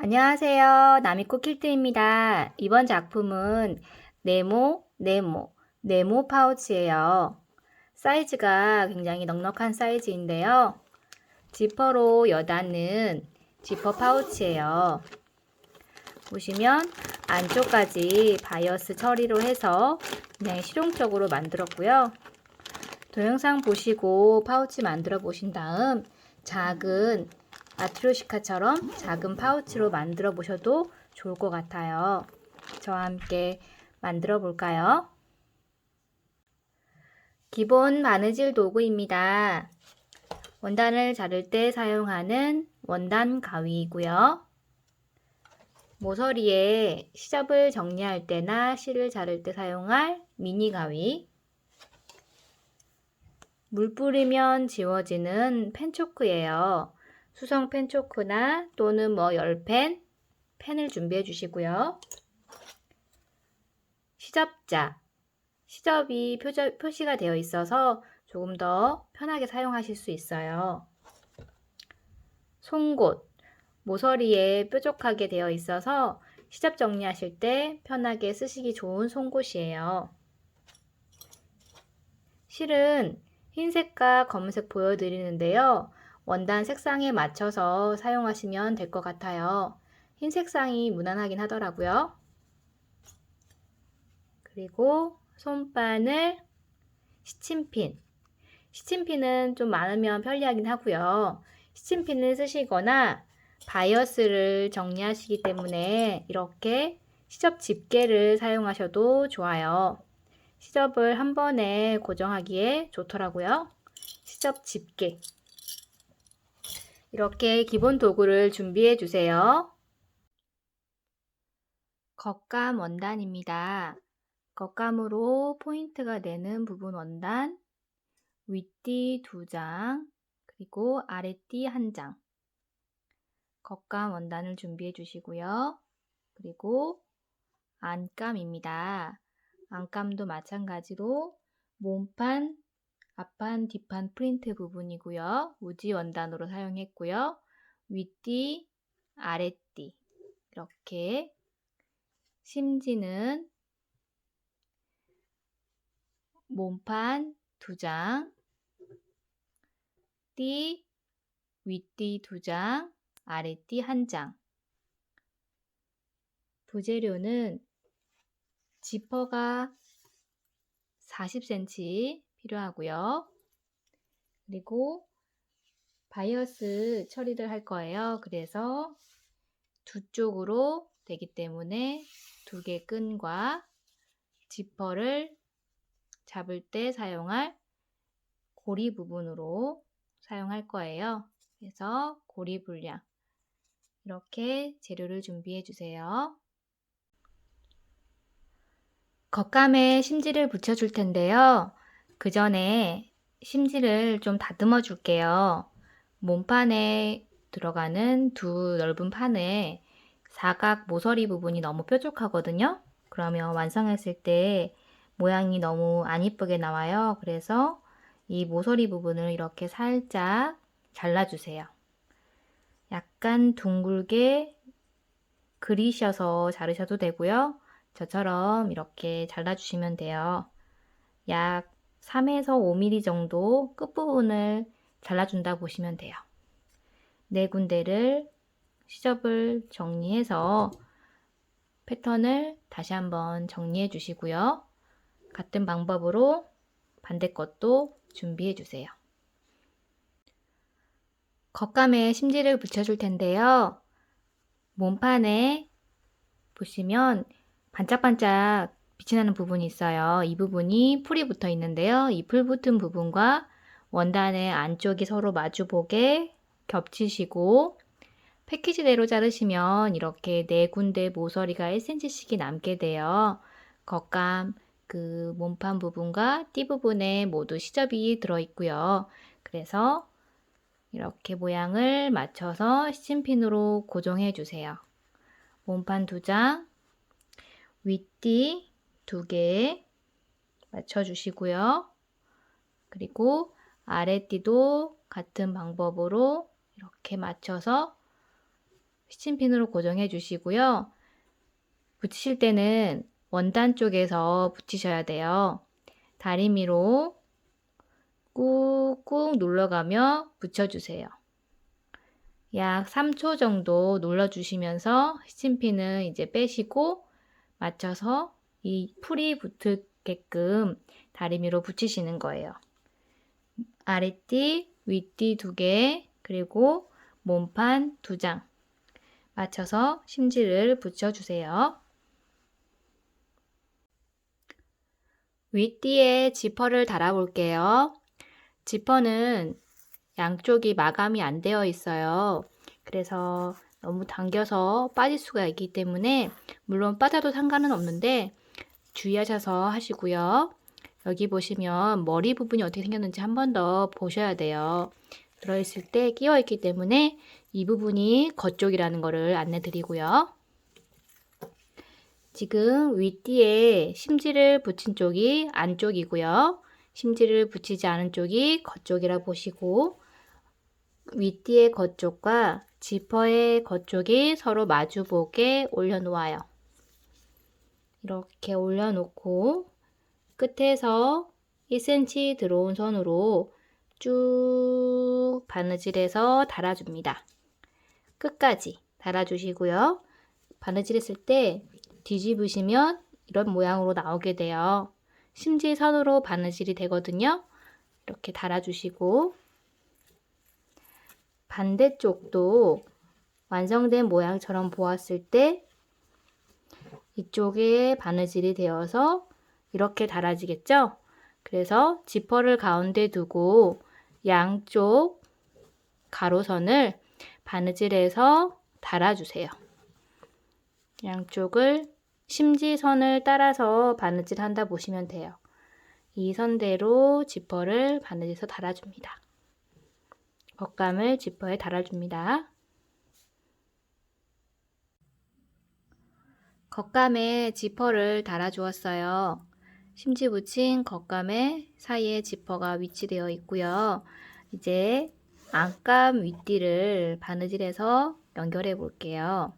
안녕하세요. 나미코 킬트입니다. 이번 작품은 네모 파우치예요. 사이즈가 굉장히 넉넉한 사이즈인데요. 지퍼로 여닫는 지퍼 파우치예요. 보시면 안쪽까지 바이어스 처리로 해서 굉장히 실용적으로 만들었고요. 동영상 보시고 파우치 만들어 보신 다음 작은 마트로시카처럼 작은 파우치로 만들어 보셔도 좋을 것 같아요. 저와 함께 만들어 볼까요? 기본 바느질 도구입니다. 원단을 자를 때 사용하는 원단 가위이고요. 모서리에 시접을 정리할 때나 실을 자를 때 사용할 미니 가위, 물 뿌리면 지워지는 펜초크예요. 수성 펜초크나 또는 열펜, 펜을 준비해 주시고요. 시접자, 시접이 표시가 되어 있어서 조금 더 편하게 사용하실 수 있어요. 송곳, 모서리에 뾰족하게 되어 있어서 시접 정리하실 때 편하게 쓰시기 좋은 송곳이에요. 실은 흰색과 검은색 보여드리는데요. 원단 색상에 맞춰서 사용하시면 될 것 같아요. 흰 색상이 무난하긴 하더라고요. 그리고 손바늘, 시침핀. 시침핀은 좀 많으면 편리하긴 하고요. 시침핀을 쓰시거나 바이어스를 정리하시기 때문에 이렇게 시접 집게를 사용하셔도 좋아요. 시접을 한 번에 고정하기에 좋더라고요. 시접 집게. 이렇게 기본 도구를 준비해 주세요. 겉감 원단입니다. 겉감으로 포인트가 되는 부분 원단, 윗띠 2장, 그리고 아랫띠 1장. 겉감 원단을 준비해 주시고요. 그리고 안감입니다. 안감도 마찬가지로 몸판, 앞판, 뒷판 프린트 부분이고요. 우지 원단으로 사용했고요. 윗띠, 아랫띠 이렇게 심지는 몸판 2장, 띠, 윗띠 2장, 아랫띠 1장. 부재료는 지퍼가 40cm 필요하고요. 그리고 바이어스 처리를 할 거예요. 그래서 두 쪽으로 되기 때문에 2개 끈과 지퍼를 잡을 때 사용할 고리 부분으로 사용할 거예요. 그래서 고리 분량 이렇게 재료를 준비해 주세요. 겉감에 심지를 붙여줄 텐데요. 그 전에 심지를 좀 다듬어 줄게요. 몸판에 들어가는 두 넓은 판에 사각 모서리 부분이 너무 뾰족하거든요. 그러면 완성했을 때 모양이 너무 안 이쁘게 나와요. 그래서 이 모서리 부분을 이렇게 살짝 잘라주세요. 약간 둥글게 그리셔서 자르셔도 되고요. 저처럼 이렇게 잘라주시면 돼요. 약 3에서 5mm 정도 끝부분을 잘라준다 보시면 돼요. 네 군데를 시접을 정리해서 패턴을 다시 한번 정리해 주시고요. 같은 방법으로 반대 것도 준비해 주세요. 겉감에 심지를 붙여줄 텐데요. 몸판에 보시면 반짝반짝 빛이 나는 부분이 있어요. 이 부분이 풀이 붙어 있는데요. 이 풀 붙은 부분과 원단의 안쪽이 서로 마주보게 겹치시고 패키지대로 자르시면 이렇게 네 군데 모서리가 1cm씩이 남게 돼요. 겉감 그 몸판 부분과 띠 부분에 모두 시접이 들어있고요. 그래서 이렇게 모양을 맞춰서 시침핀으로 고정해 주세요. 몸판 2장, 윗띠 2개 맞춰주시고요. 그리고 아랫띠도 같은 방법으로 이렇게 맞춰서 스친핀으로 고정해 주시고요. 붙이실 때는 원단 쪽에서 붙이셔야 돼요. 다리미로 꾹꾹 눌러가며 붙여주세요. 약 3초 정도 눌러주시면서 스친핀은 이제 빼시고 맞춰서 이 풀이 붙게끔 다리미로 붙이시는 거예요. 아랫띠, 윗띠 2개, 그리고 몸판 2장 맞춰서 심지를 붙여주세요. 윗띠에 지퍼를 달아볼게요. 지퍼는 양쪽이 마감이 안 되어 있어요. 그래서 너무 당겨서 빠질 수가 있기 때문에 물론 빠져도 상관은 없는데 주의하셔서 하시고요. 여기 보시면 머리 부분이 어떻게 생겼는지 한 번 더 보셔야 돼요. 들어있을 때 끼어 있기 때문에 이 부분이 겉쪽이라는 것을 안내 드리고요. 지금 윗뒤에 심지를 붙인 쪽이 안쪽이고요. 심지를 붙이지 않은 쪽이 겉쪽이라 보시고 윗뒤의 겉쪽과 지퍼의 겉쪽이 서로 마주보게 올려놓아요. 이렇게 올려놓고 끝에서 1cm 들어온 선으로 쭉 바느질해서 달아줍니다. 끝까지 달아주시고요. 바느질했을 때 뒤집으시면 이런 모양으로 나오게 돼요. 심지선으로 바느질이 되거든요. 이렇게 달아주시고 반대쪽도 완성된 모양처럼 보았을 때 이쪽에 바느질이 되어서 이렇게 달아지겠죠? 그래서 지퍼를 가운데 두고 양쪽 가로선을 바느질해서 달아주세요. 양쪽을 심지선을 따라서 바느질한다 보시면 돼요. 이 선대로 지퍼를 바느질해서 달아줍니다. 겉감을 지퍼에 달아줍니다. 겉감에 지퍼를 달아주었어요. 심지 붙인 겉감에 사이에 지퍼가 위치되어 있고요. 이제 안감 윗뒤를 바느질해서 연결해 볼게요.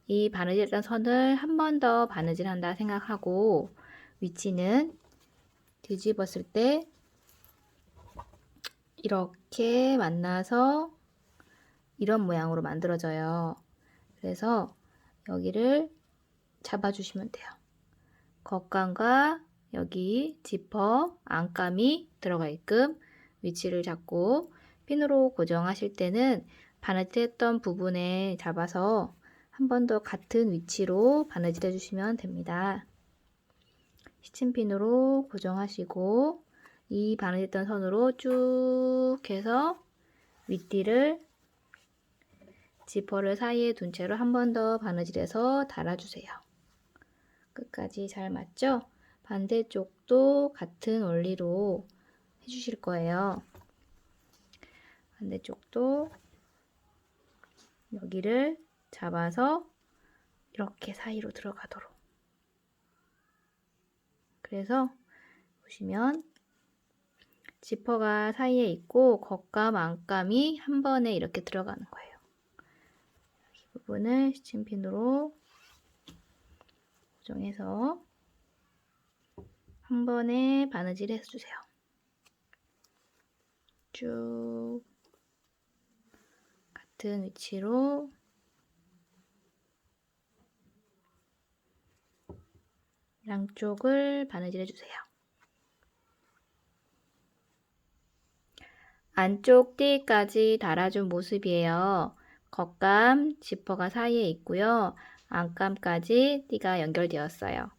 이 바느질했던 선을 한 번 더 바느질한다 생각하고 위치는 뒤집었을 때 이렇게 만나서 이런 모양으로 만들어져요. 그래서 여기를 잡아주시면 돼요. 겉감과 여기 지퍼 안감이 들어가게끔 위치를 잡고 핀으로 고정하실 때는 바느질했던 부분에 잡아서 한 번 더 같은 위치로 바느질해 주시면 됩니다. 시침핀으로 고정하시고 이 바느질했던 선으로 쭉 해서 윗뒤를 지퍼를 사이에 둔 채로 한 번 더 바느질해서 달아주세요. 끝까지 잘 맞죠? 반대쪽도 같은 원리로 해주실 거예요. 반대쪽도 여기를 잡아서 이렇게 사이로 들어가도록. 그래서 보시면 지퍼가 사이에 있고 겉감, 안감이 한 번에 이렇게 들어가는 거예요. 이 부분을 시침핀으로 고정해서 한 번에 바느질 해주세요. 쭉 같은 위치로 양쪽을 바느질 해주세요. 안쪽 띠까지 달아준 모습이에요. 겉감, 지퍼가 사이에 있고요. 안감까지 띠가 연결되었어요.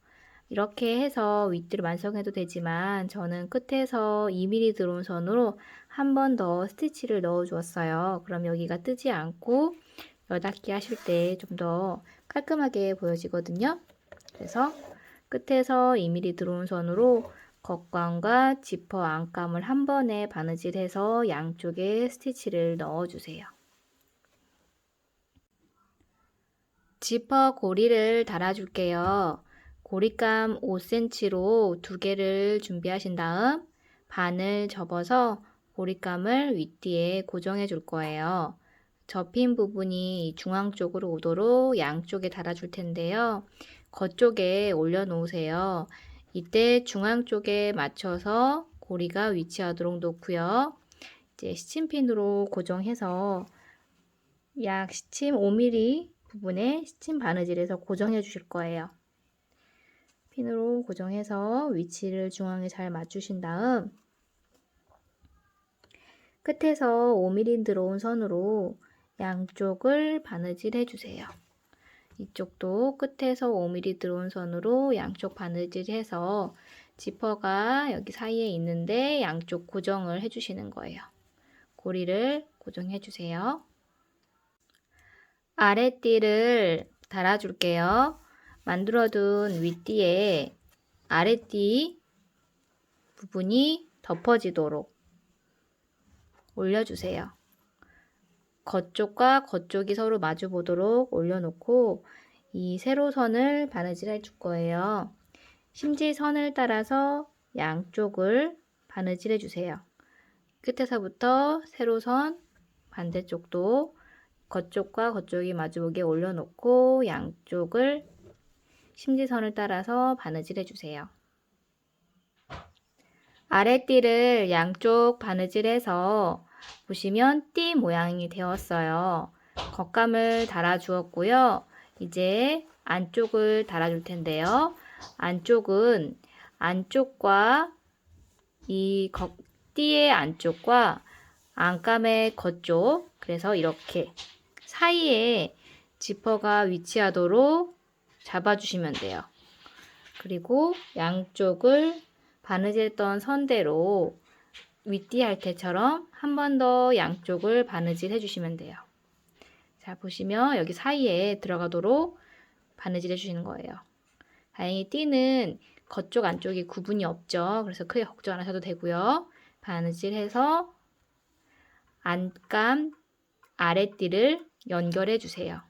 이렇게 해서 윗뒤를 완성해도 되지만 저는 끝에서 2mm 들어온 선으로 한 번 더 스티치를 넣어 주었어요. 그럼 여기가 뜨지 않고 여닫기 하실 때 좀 더 깔끔하게 보여지거든요. 그래서 끝에서 2mm 들어온 선으로 겉감과 지퍼 안감을 한 번에 바느질해서 양쪽에 스티치를 넣어 주세요. 지퍼 고리를 달아줄게요. 고리감 5cm로 2개를 준비하신 다음 반을 접어서 고리감을 윗뒤에 고정해 줄 거예요. 접힌 부분이 중앙 쪽으로 오도록 양쪽에 달아줄 텐데요. 겉쪽에 올려놓으세요. 이때 중앙 쪽에 맞춰서 고리가 위치하도록 놓고요. 이제 시침핀으로 고정해서 약 시침 5mm 부분에 시침 바느질해서 고정해 주실 거예요. 핀으로 고정해서 위치를 중앙에 잘 맞추신 다음 끝에서 5mm 들어온 선으로 양쪽을 바느질 해주세요. 이쪽도 끝에서 5mm 들어온 선으로 양쪽 바느질해서 지퍼가 여기 사이에 있는데 양쪽 고정을 해주시는 거예요. 고리를 고정해주세요. 아랫띠를 달아줄게요. 만들어둔 윗띠에 아랫띠 부분이 덮어지도록 올려주세요. 겉쪽과 겉쪽이 서로 마주 보도록 올려놓고 이 세로선을 바느질 해줄 거예요. 심지선을 따라서 양쪽을 바느질 해주세요. 끝에서부터 세로선 반대쪽도 겉쪽과 겉쪽이 마주보게 올려놓고 양쪽을 심지선을 따라서 바느질 해주세요. 아랫띠를 양쪽 바느질해서 보시면 띠 모양이 되었어요. 겉감을 달아주었고요. 이제 안쪽을 달아줄 텐데요. 안쪽은 안쪽과 이 띠의 안쪽과 안감의 겉쪽, 그래서 이렇게 사이에 지퍼가 위치하도록 잡아주시면 돼요. 그리고 양쪽을 바느질했던 선대로 윗띠 할 때처럼 한 번 더 양쪽을 바느질 해주시면 돼요. 자, 보시면 여기 사이에 들어가도록 바느질 해주시는 거예요. 다행히 띠는 겉쪽 안쪽이 구분이 없죠. 그래서 크게 걱정 안 하셔도 되고요. 바느질해서 안감 아랫띠를 연결해 주세요.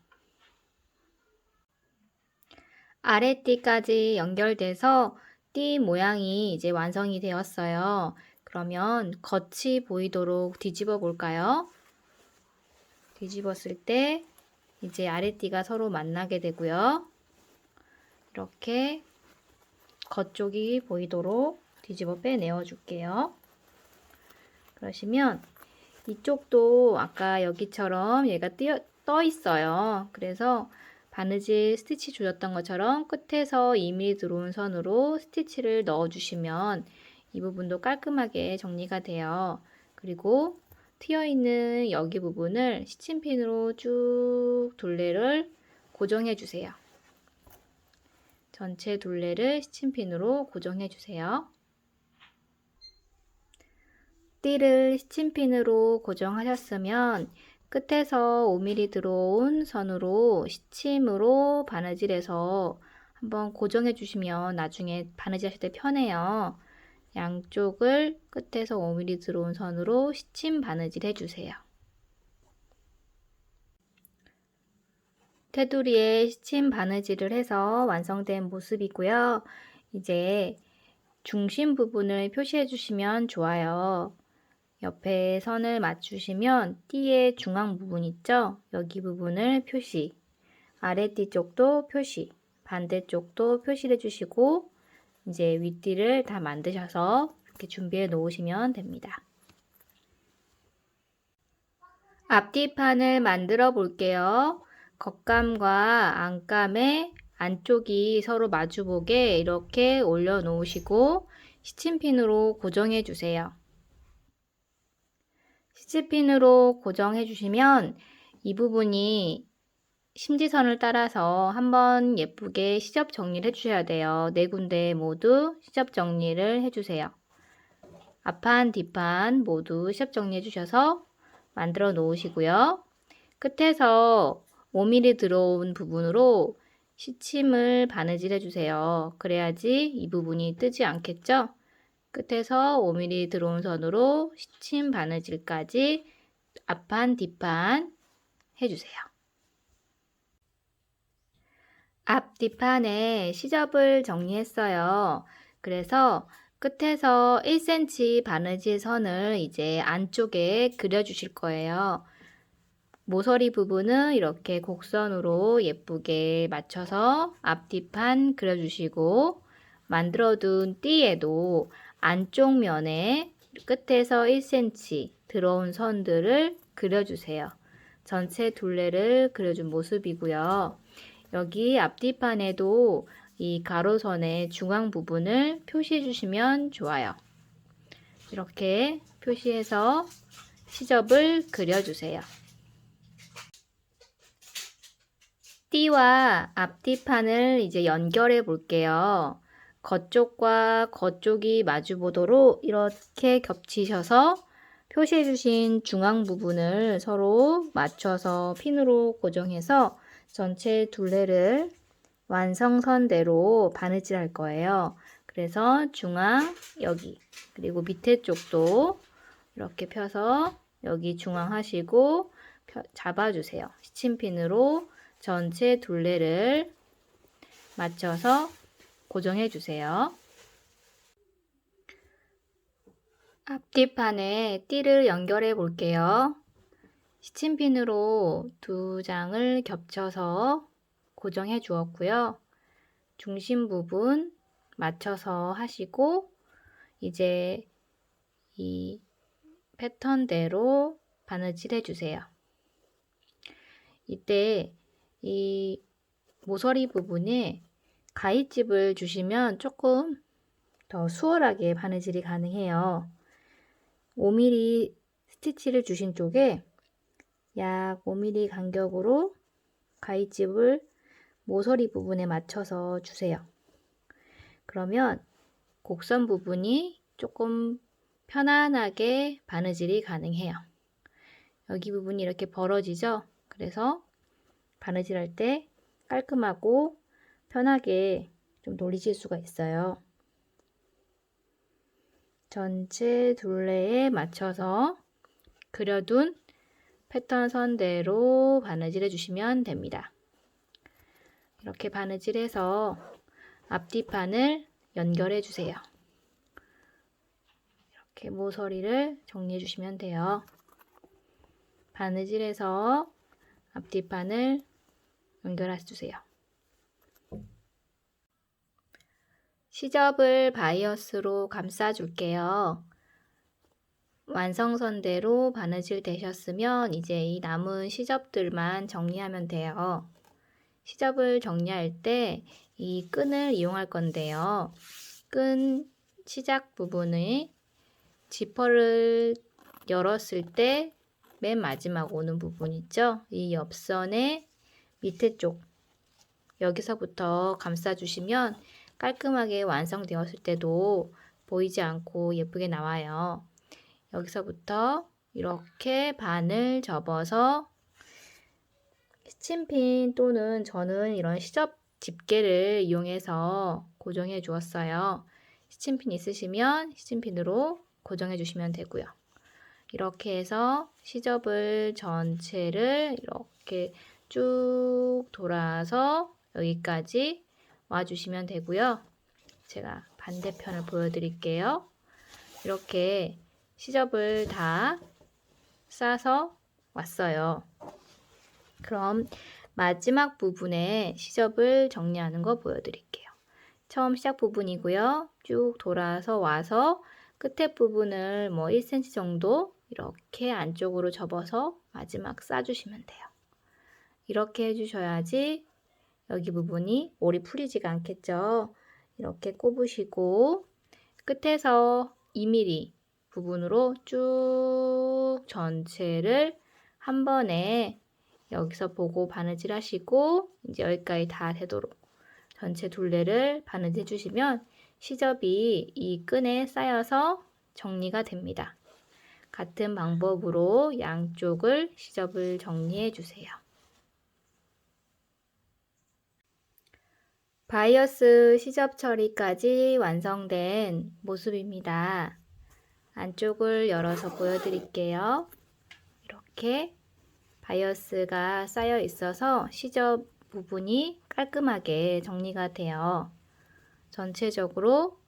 아랫띠까지 연결돼서 띠 모양이 이제 완성이 되었어요. 그러면 겉이 보이도록 뒤집어 볼까요? 뒤집었을 때 이제 아랫띠가 서로 만나게 되고요. 이렇게 겉쪽이 보이도록 뒤집어 빼내어 줄게요. 그러시면 이쪽도 아까 여기처럼 얘가 떠 있어요. 그래서 바느질 스티치 조졌던 것처럼 끝에서 2mm 들어온 선으로 스티치를 넣어주시면 이 부분도 깔끔하게 정리가 돼요. 그리고 트여있는 여기 부분을 시침핀으로 쭉 둘레를 고정해 주세요. 전체 둘레를 시침핀으로 고정해 주세요. 띠를 시침핀으로 고정하셨으면 끝에서 5mm 들어온 선으로 시침으로 바느질해서 한번 고정해 주시면 나중에 바느질 하실 때 편해요. 양쪽을 끝에서 5mm 들어온 선으로 시침 바느질 해주세요. 테두리에 시침 바느질을 해서 완성된 모습이고요. 이제 중심 부분을 표시해 주시면 좋아요. 옆에 선을 맞추시면 띠의 중앙 부분 있죠? 여기 부분을 표시, 아랫띠 쪽도 표시, 반대쪽도 표시를 해주시고 이제 윗띠를 다 만드셔서 이렇게 준비해 놓으시면 됩니다. 앞뒤판을 만들어 볼게요. 겉감과 안감의 안쪽이 서로 마주보게 이렇게 올려 놓으시고 시침핀으로 고정해 주세요. 시침핀으로 고정해 주시면 이 부분이 심지선을 따라서 한번 예쁘게 시접 정리를 해주셔야 돼요. 네 군데 모두 시접 정리를 해주세요. 앞판, 뒷판 모두 시접 정리해 주셔서 만들어 놓으시고요. 끝에서 5mm 들어온 부분으로 시침을 바느질 해주세요. 그래야지 이 부분이 뜨지 않겠죠? 끝에서 5mm 들어온 선으로 시침 바느질까지 앞판, 뒷판 해주세요. 앞 뒷판에 시접을 정리했어요. 그래서 끝에서 1cm 바느질 선을 이제 안쪽에 그려주실 거예요. 모서리 부분은 이렇게 곡선으로 예쁘게 맞춰서 앞뒤판 그려주시고, 만들어둔 띠에도 안쪽 면에 끝에서 1cm 들어온 선들을 그려주세요. 전체 둘레를 그려준 모습이고요. 여기 앞뒤판에도 이 가로선의 중앙 부분을 표시해 주시면 좋아요. 이렇게 표시해서 시접을 그려주세요. 띠와 앞뒤판을 이제 연결해 볼게요. 겉쪽과 겉쪽이 마주 보도록 이렇게 겹치셔서 표시해 주신 중앙 부분을 서로 맞춰서 핀으로 고정해서 전체 둘레를 완성선대로 바느질 할 거예요. 그래서 중앙 여기, 그리고 밑에 쪽도 이렇게 펴서 여기 중앙 하시고 잡아주세요. 시침핀으로 전체 둘레를 맞춰서 고정해 주세요. 앞뒤판에 띠를 연결해 볼게요. 시침핀으로 두 장을 겹쳐서 고정해 주었고요. 중심 부분 맞춰서 하시고 이제 이 패턴대로 바느질 해주세요. 이때 이 모서리 부분에 가위집을 주시면 조금 더 수월하게 바느질이 가능해요. 5mm 스티치를 주신 쪽에 약 5mm 간격으로 가위집을 모서리 부분에 맞춰서 주세요. 그러면 곡선 부분이 조금 편안하게 바느질이 가능해요. 여기 부분이 이렇게 벌어지죠? 그래서 바느질할 때 깔끔하고 편하게 좀 돌리실 수가 있어요. 전체 둘레에 맞춰서 그려둔 패턴 선대로 바느질 해주시면 됩니다. 이렇게 바느질해서 앞뒤판을 연결해 주세요. 이렇게 모서리를 정리해 주시면 돼요. 바느질해서 앞뒤판을 연결해 주세요. 시접을 바이어스로 감싸 줄게요. 완성선대로 바느질 되셨으면 이제 이 남은 시접들만 정리하면 돼요. 시접을 정리할 때 이 끈을 이용할 건데요. 끈 시작 부분의 지퍼를 열었을 때 맨 마지막 오는 부분 있죠? 이 옆선의 밑에 쪽 여기서부터 감싸주시면 깔끔하게 완성되었을 때도 보이지 않고 예쁘게 나와요. 여기서부터 이렇게 반을 접어서 시침핀 또는 저는 이런 시접 집게를 이용해서 고정해 주었어요. 시침핀 있으시면 시침핀으로 고정해 주시면 되고요. 이렇게 해서 시접을 전체를 이렇게 쭉 돌아서 여기까지 와주시면 되고요. 제가 반대편을 보여드릴게요. 이렇게 시접을 다 싸서 왔어요. 그럼 마지막 부분에 시접을 정리하는 거 보여드릴게요. 처음 시작 부분이고요. 쭉 돌아서 와서 끝에 부분을 1cm 정도 이렇게 안쪽으로 접어서 마지막 싸주시면 돼요. 이렇게 해주셔야지 여기 부분이 올이 풀리지가 않겠죠. 이렇게 꼽으시고 끝에서 2mm 부분으로 쭉 전체를 한 번에 여기서 보고 바느질 하시고 이제 여기까지 다 되도록 전체 둘레를 바느질 해주시면 시접이 이 끈에 쌓여서 정리가 됩니다. 같은 방법으로 양쪽을 시접을 정리해 주세요. 바이어스 시접 처리까지 완성된 모습입니다. 안쪽을 열어서 보여드릴게요. 이렇게 바이어스가 쌓여 있어서 시접 부분이 깔끔하게 정리가 돼요. 전체적으로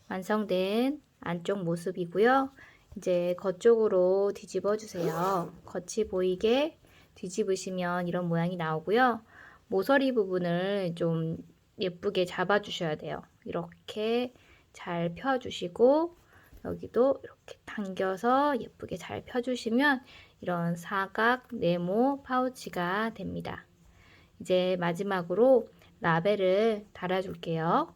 완성된 안쪽 모습이고요. 이제 겉쪽으로 뒤집어 주세요. 겉이 보이게 뒤집으시면 이런 모양이 나오고요. 모서리 부분을 좀 예쁘게 잡아주셔야 돼요. 이렇게 잘 펴주시고 여기도 이렇게 당겨서 예쁘게 잘 펴주시면 이런 사각 네모 파우치가 됩니다. 이제 마지막으로 라벨을 달아줄게요.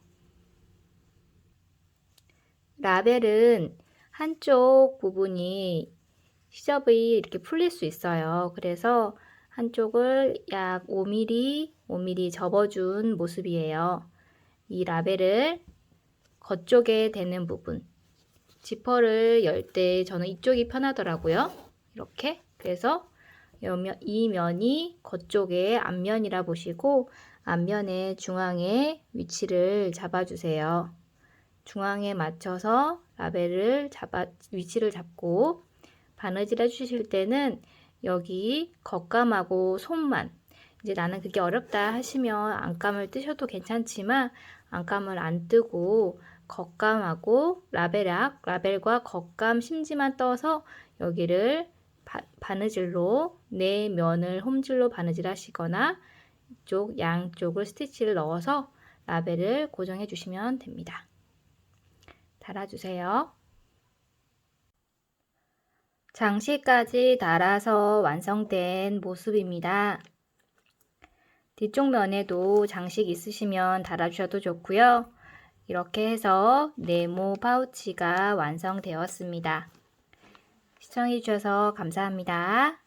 라벨은 한쪽 부분이 시접이 이렇게 풀릴 수 있어요. 그래서 한쪽을 약 5mm 접어준 모습이에요. 이 라벨을 겉쪽에 대는 부분, 지퍼를 열 때 저는 이쪽이 편하더라고요. 이렇게. 그래서 이 면이 겉쪽의 앞면이라 보시고 앞면의 중앙에 위치를 잡아주세요. 중앙에 맞춰서 라벨을 위치를 잡고 바느질 해주실 때는 여기 겉감하고 손만, 이제 나는 그게 어렵다 하시면 안감을 뜨셔도 괜찮지만 안감을 안 뜨고 겉감하고 라벨과 겉감 심지만 떠서 여기를 바느질로 네 면을 홈질로 바느질 하시거나 이쪽 양쪽을 스티치를 넣어서 라벨을 고정해 주시면 됩니다. 달아주세요. 장식까지 달아서 완성된 모습입니다. 뒤쪽 면에도 장식 있으시면 달아주셔도 좋고요. 이렇게 해서 네모 파우치가 완성되었습니다. 시청해주셔서 감사합니다.